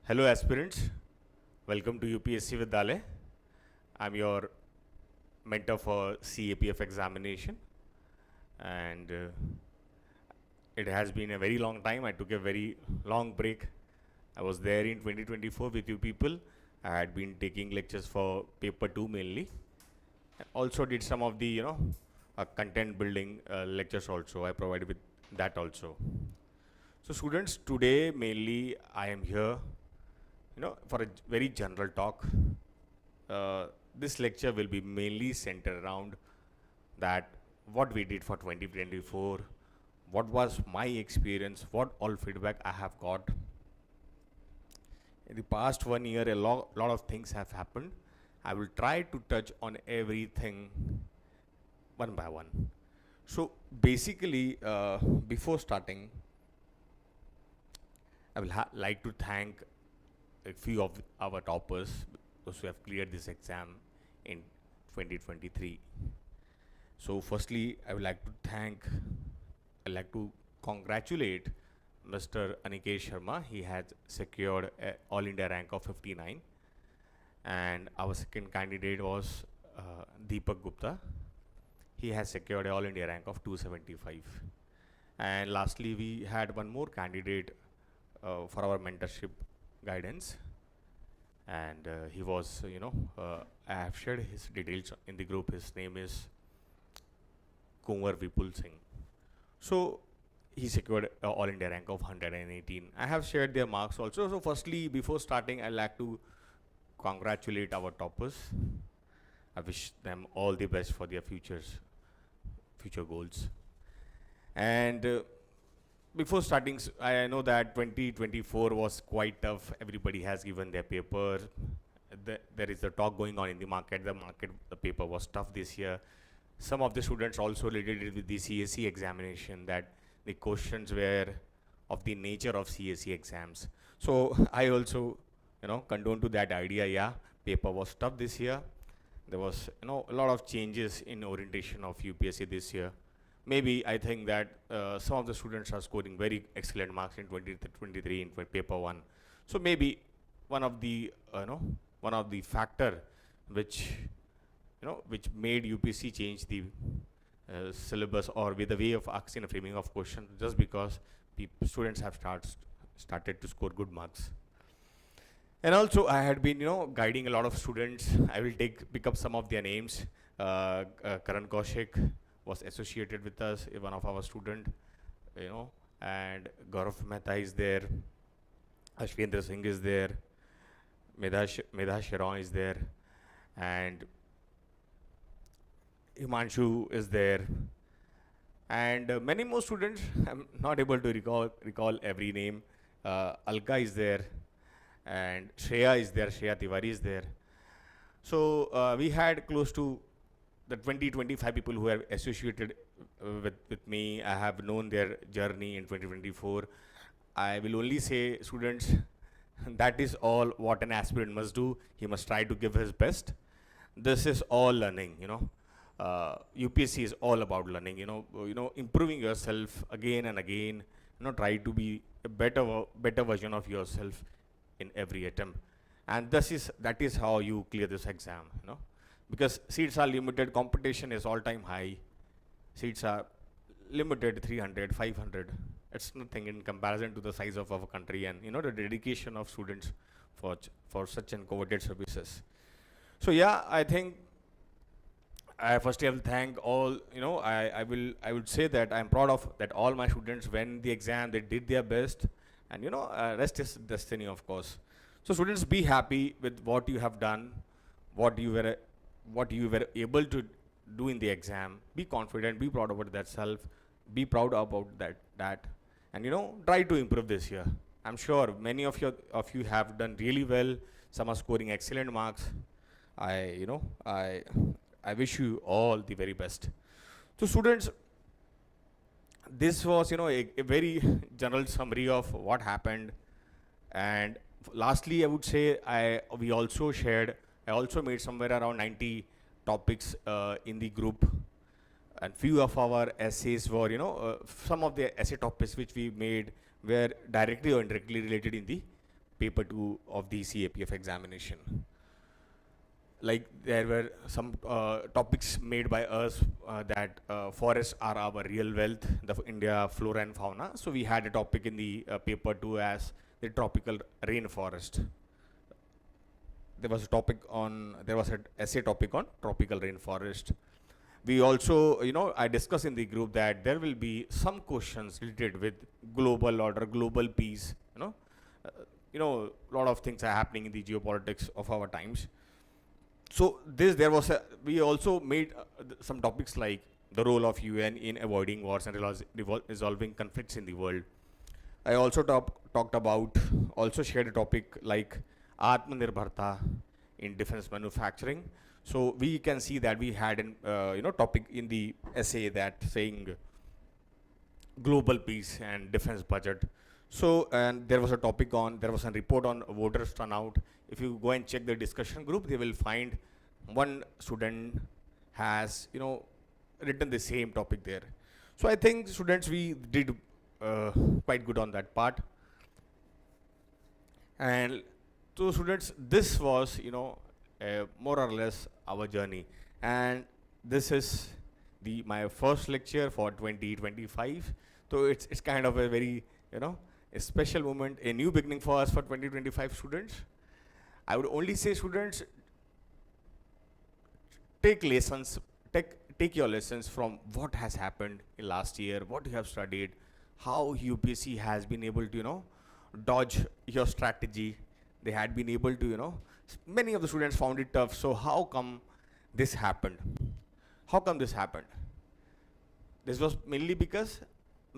Hello aspirants, welcome to UPSC Vidyalaya. I'm your mentor for CAPF examination and it has been a very long time. I took a very long break. I was there in 2024 with you people. I had been taking lectures for paper 2 mainly. And also did some of the content building lectures also. I provided with that also. So students, today mainly I am here for a very general talk. This lecture will be mainly centered around that what we did for 2024, what was my experience, what all feedback I have got. In the past 1 year, a lot of things have happened. I will try to touch on everything one by one. So basically, before starting, I will like to thank a few of our toppers, those who have cleared this exam in 2023. So firstly, I would like to congratulate Mr. Anikesh Sharma. He has secured an All India rank of 59. And our second candidate was Deepak Gupta. He has secured an All India rank of 275. And lastly, we had one more candidate for our mentorship guidance, and he was I have shared his details in the group. His name is Kumar Vipul Singh. So he secured All India rank of 118. I have shared their marks also. So firstly, before starting, I'd like to congratulate our toppers. I wish them all the best for their future goals. And before starting, I know that 2024 was quite tough. Everybody has given their paper. There is a talk going on in the market. The paper was tough this year. Some of the students also related with the CSE examination, that the questions were of the nature of CSE exams. So I also, condone to that idea. Yeah, paper was tough this year. There was, a lot of changes in orientation of UPSC this year. Maybe I think that some of the students are scoring very excellent marks in 2023 in paper 1. So maybe one of the factor which made UPSC change the syllabus or with the way of asking and framing of questions, just because students have started to score good marks. And also I had been guiding a lot of students. I will pick up some of their names. Karan Kaushik was associated with us, one of our student, and Gaurav Mehta is there, Ashwendra Singh is there, Medha Sharon is there, and Himanshu is there, and many more students. I'm not able to recall every name. Alka is there, and Shreya is there, Shreya Tiwari is there. So we had close to the 20-25 people who are associated with me. I have known their journey in 2024. I will only say, students, that is all what an aspirant must do. He must try to give his best. This is all learning, UPSC is all about learning, improving yourself again and again, try to be a better version of yourself in every attempt. And that is how you clear this exam, because seats are limited, competition is all-time high. Seats are limited, 300, 500. It's nothing in comparison to the size of our country and the dedication of students for such and coveted services. So yeah, I think I firstly will thank all. I would say that I'm proud of that all my students, when the exam, they did their best, and rest is destiny, of course. So students, be happy with what you have done, what you were able to do in the exam. Be confident, be proud about that self, be proud about that, and try to improve this year. I'm sure many of you have done really well. Some are scoring excellent marks. I wish you all the very best. So students, this was a very general summary of what happened. And lastly, I would say I also made somewhere around 90 topics in the group, and few of our essays were some of the essay topics which we made were directly or indirectly related in the paper 2 of the CAPF examination. Like there were some topics made by us that forests are our real wealth, the India flora and fauna. So we had a topic in the paper 2 as the tropical rainforest. There was an essay topic on tropical rainforest. We also, I discussed in the group that there will be some questions related with global order, global peace. A lot of things are happening in the geopolitics of our times. So we also made some topics like the role of UN in avoiding wars and resolving conflicts in the world. I also shared a topic like Atmanirbharta in defense manufacturing. So we can see that we had an topic in the essay that saying global peace and defense budget. So, and there was a report on voters turnout. If you go and check the discussion group, they will find one student has, written the same topic there. So I think students, we did quite good on that part. And so students, this was, more or less our journey. And this is my first lecture for 2025. So it's kind of a very, a special moment, a new beginning for us for 2025 students. I would only say students, take your lessons from what has happened in last year, what you have studied, how UPSC has been able to, dodge your strategy. They had been able to, many of the students found it tough. So how come this happened? This was mainly because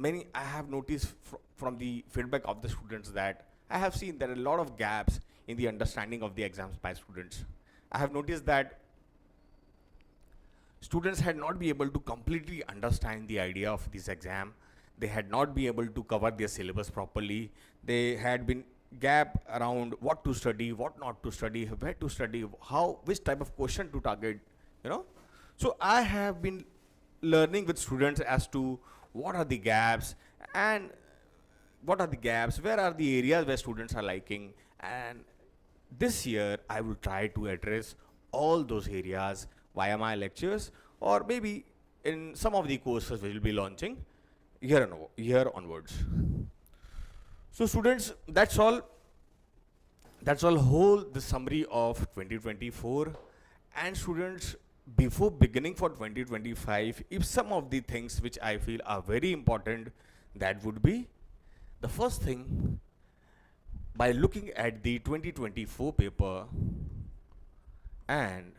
I have noticed from the feedback of the students that I have seen there are a lot of gaps in the understanding of the exams by students. I have noticed that students had not been able to completely understand the idea of this exam. They had not been able to cover their syllabus properly. They had been gap around what to study, what not to study, where to study, which type of question to target, So I have been learning with students as to what are the gaps, where are the areas where students are liking. And this year, I will try to address all those areas via my lectures, or maybe in some of the courses we will be launching year onwards. So students, that's all the summary of 2024. And students, before beginning for 2025, if some of the things which I feel are very important, that would be the first thing, by looking at the 2024 paper, and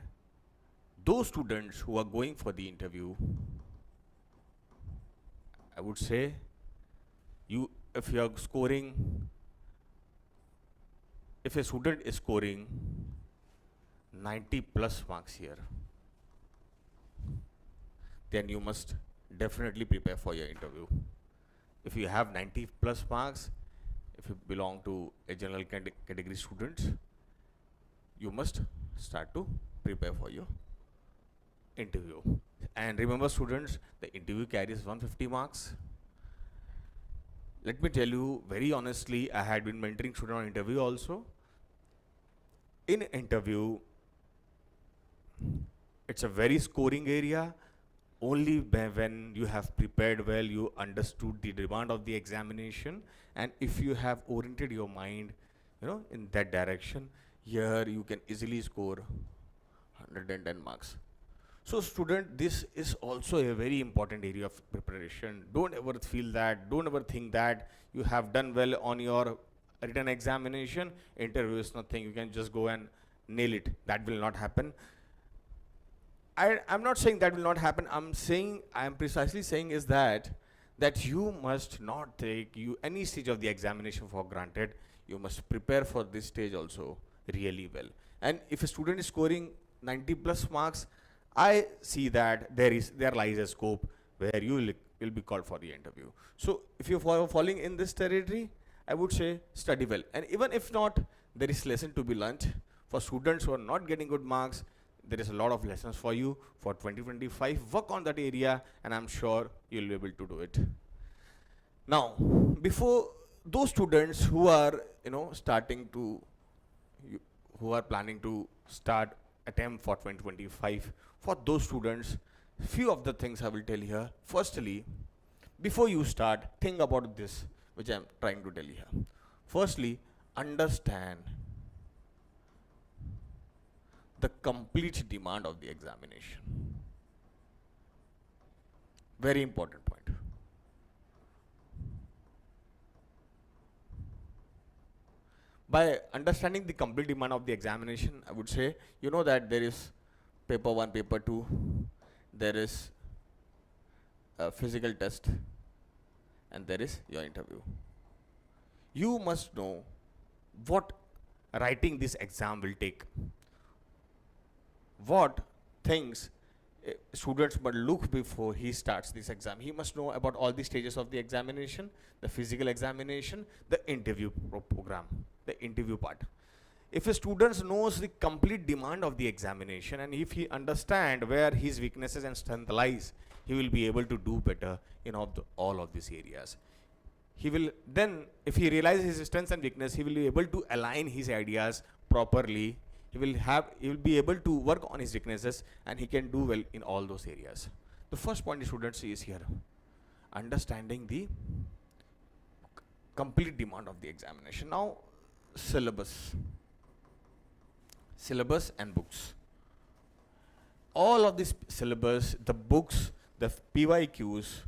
those students who are going for the interview, I would say, if a student is scoring 90 plus marks here, then you must definitely prepare for your interview. If you have 90 plus marks, if you belong to a general category students, you must start to prepare for your interview. And remember students, the interview carries 150 marks. Let me tell you very honestly, I had been mentoring students on interview also. In interview, it's a very scoring area. Only when you have prepared well, you understood the demand of the examination, and if you have oriented your mind, in that direction, here you can easily score 110 marks. So student, this is also a very important area of preparation. Don't ever think that you have done well on your written examination, interview is nothing, you can just go and nail it. That will not happen. I'm not saying that will not happen. I'm precisely saying is that you must not take any stage of the examination for granted. You must prepare for this stage also really well. And if a student is scoring 90 plus marks, I see that there lies a scope where you will be called for the interview. So if you're falling in this territory, I would say study well. And even if not, there is lesson to be learned. For students who are not getting good marks, there is a lot of lessons for you for 2025. Work on that area, and I'm sure you'll be able to do it. Now, before those students who are, starting to, who are planning to start attempt for 2025, for those students, few of the things I will tell here. Firstly, before you start, think about this, which I am trying to tell you here. Firstly, understand the complete demand of the examination. Very important point. By understanding the complete demand of the examination, I would say, you know that there is paper 1, paper 2, there is a physical test, and there is your interview. You must know what writing this exam will take, what things students must look before he starts this exam. He must know about all the stages of the examination, the physical examination, the interview program, the interview part. If a student knows the complete demand of the examination, and if he understand where his weaknesses and strength lies, he will be able to do better in all of these areas. He will then, if he realizes his strengths and weakness, he will be able to align his ideas properly. He will be able to work on his weaknesses, and he can do well in all those areas. The first point the students is here, understanding the complete demand of the examination. Now, syllabus and books. All of this syllabus, the books, the PYQs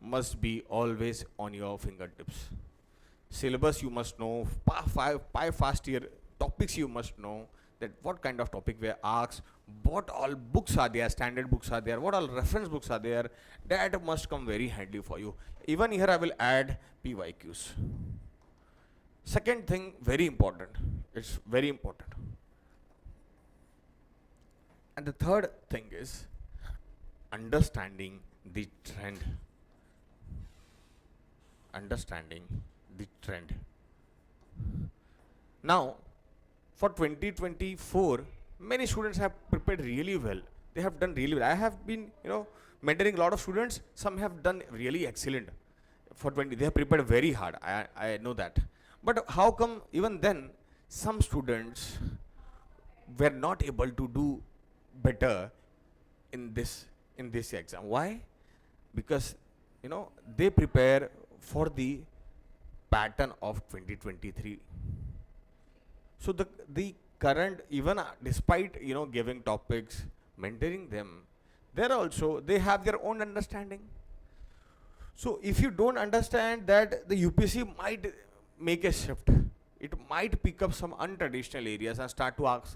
must be always on your fingertips. Syllabus you must know, five fast year topics you must know, that what kind of topic were asked, what all books are there, standard books are there, what all reference books are there, that must come very handy for you. Even here I will add PYQs. Second thing, very important, it's very important. And the third thing is understanding the trend. Understanding the trend. Now, for 2024, many students have prepared really well. They have done really well. I have been, mentoring a lot of students. Some have done really excellent. For 20, they have prepared very hard. I know that. But how come even then, some students were not able to do better in this exam? Why? Because, they prepare for the pattern of 2023. So the current, even despite giving topics, mentoring them, they have their own understanding. So if you don't understand that, the UPSC might make a shift. It might pick up some untraditional areas and start to ask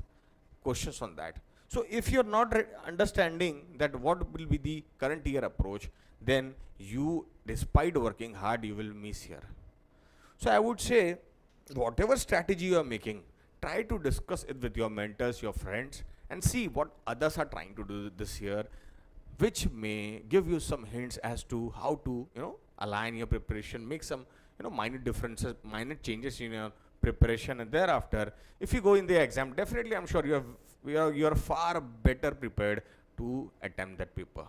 questions on that. So if you're not understanding that what will be the current year approach, then you, despite working hard, you will miss here. So I would say, whatever strategy you are making, try to discuss it with your mentors, your friends, and see what others are trying to do this year, which may give you some hints as to how to, align your preparation, make some, minor differences, minor changes in your preparation, and thereafter, if you go in the exam, definitely I'm sure you are far better prepared to attempt that paper.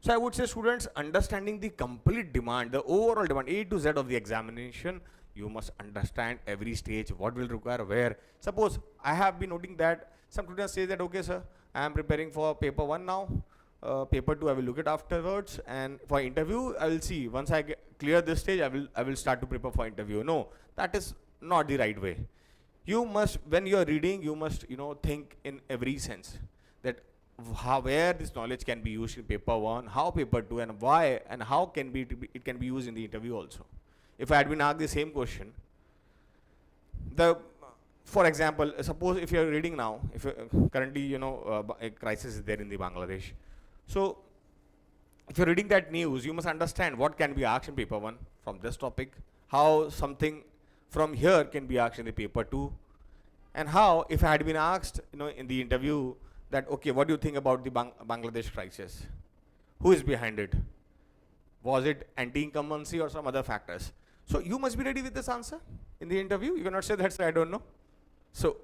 So I would say, students, understanding the complete demand, the overall demand, A to Z of the examination, you must understand every stage, what will require where. Suppose I have been noting that some students say that, okay sir, I am preparing for paper 1 now, paper 2 I will look at afterwards, and for interview I will see, once I clear this stage, I will start to prepare for interview. No, that is not the right way. You must, when you are reading, you must think in every sense, that where this knowledge can be used in paper 1, how paper 2, and why, and how it can be used in the interview also. If I had been asked the same question, for example, suppose if you are reading now, if currently a crisis is there in the Bangladesh, so if you're reading that news, you must understand what can be asked in paper 1 from this topic, how something from here can be asked in the paper 2, and how, if I had been asked in the interview that, okay, what do you think about the Bangladesh crisis, who is behind it, was it anti-incumbency or some other factors? So you must be ready with this answer in the interview. You cannot say that's I don't know. So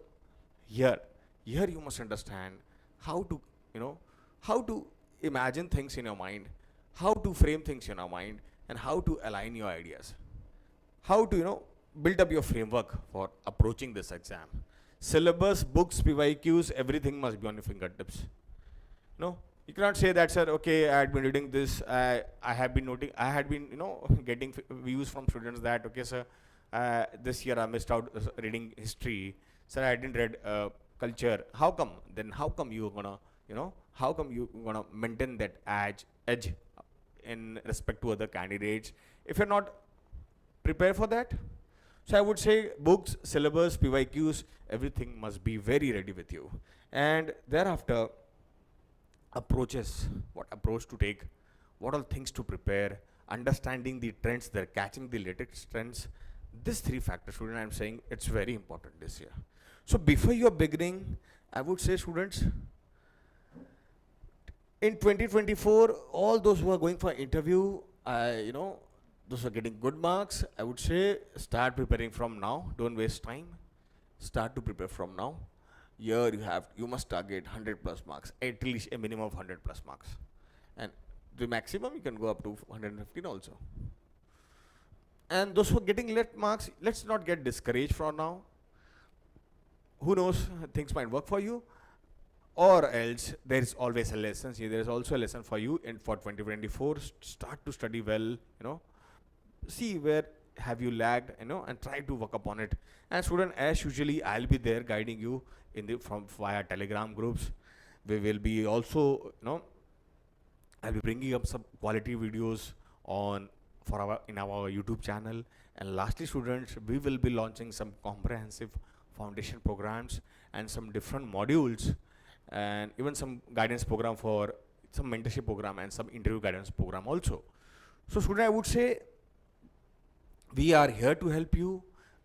here you must understand how to imagine things in your mind, how to frame things in your mind, and how to align your ideas. how to, build up your framework for approaching this exam. Syllabus, books, PYQs, everything must be on your fingertips. No, you cannot say that, sir, okay, I had been reading this, I have been noting, I had been, getting views from students that, okay, sir, this year I missed out reading history, sir, I didn't read culture. How come? Then how come you gonna, how come you gonna maintain that edge in respect to other candidates if you're not prepared for that? So I would say books, syllabus, PYQs, everything must be very ready with you. And thereafter, approaches, what approach to take, what all things to prepare, understanding the trends, they're catching the latest trends. These three factors, student, I'm saying it's very important this year. So before you're beginning, I would say, students, in 2024, all those who are going for interview, those are getting good marks, I would say start preparing from now. Don't waste time. Start to prepare from now. Here you must target 100 plus marks, at least a minimum of 100 plus marks. And the maximum you can go up to 115 also. And those who are getting less marks, let's not get discouraged for now. Who knows, things might work for you. Or else there is always a lesson. See, there is also a lesson for you for 2024. Start to study well, see where have you lagged, and try to work upon it. And student, as usually, I'll be there guiding you from via Telegram groups. We will be also, I'll be bringing up some quality videos in our YouTube channel. And lastly, students, we will be launching some comprehensive foundation programs and some different modules, and even some guidance program for some mentorship program and some interview guidance program also. So student, I would say we are here to help you.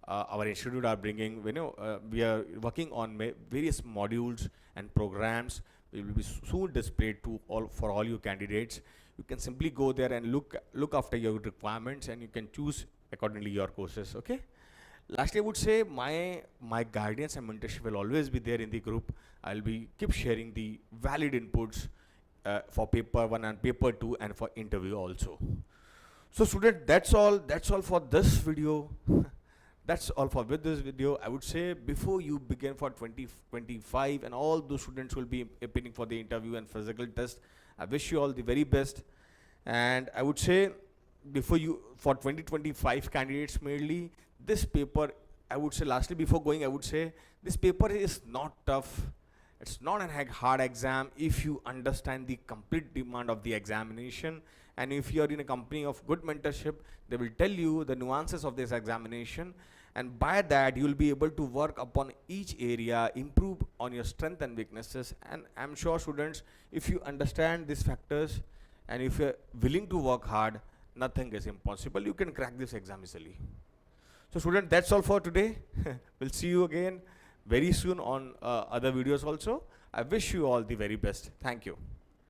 Our institute are bringing, we are working on various modules and programs. We will be soon displayed for all you candidates. You can simply go there and look after your requirements, and you can choose accordingly your courses. Okay. Lastly, I would say my guidance and mentorship will always be there in the group. I'll be keep sharing the valid inputs for paper 1 and paper 2 and for interview also. So student, that's all for this video. That's all for this video. I would say before you begin for 2025, and all those students will be appearing for the interview and physical test, I wish you all the very best. And I would say for 2025 candidates mainly, this paper, I would say, lastly before going, I would say this paper is not tough. It's not a hard exam if you understand the complete demand of the examination. And if you're in a company of good mentorship, they will tell you the nuances of this examination. And by that, you'll be able to work upon each area, improve on your strengths and weaknesses. And I'm sure, students, if you understand these factors and if you're willing to work hard, nothing is impossible. You can crack this exam easily. So student, that's all for today. We'll see you again very soon on other videos also. I wish you all the very best. Thank you.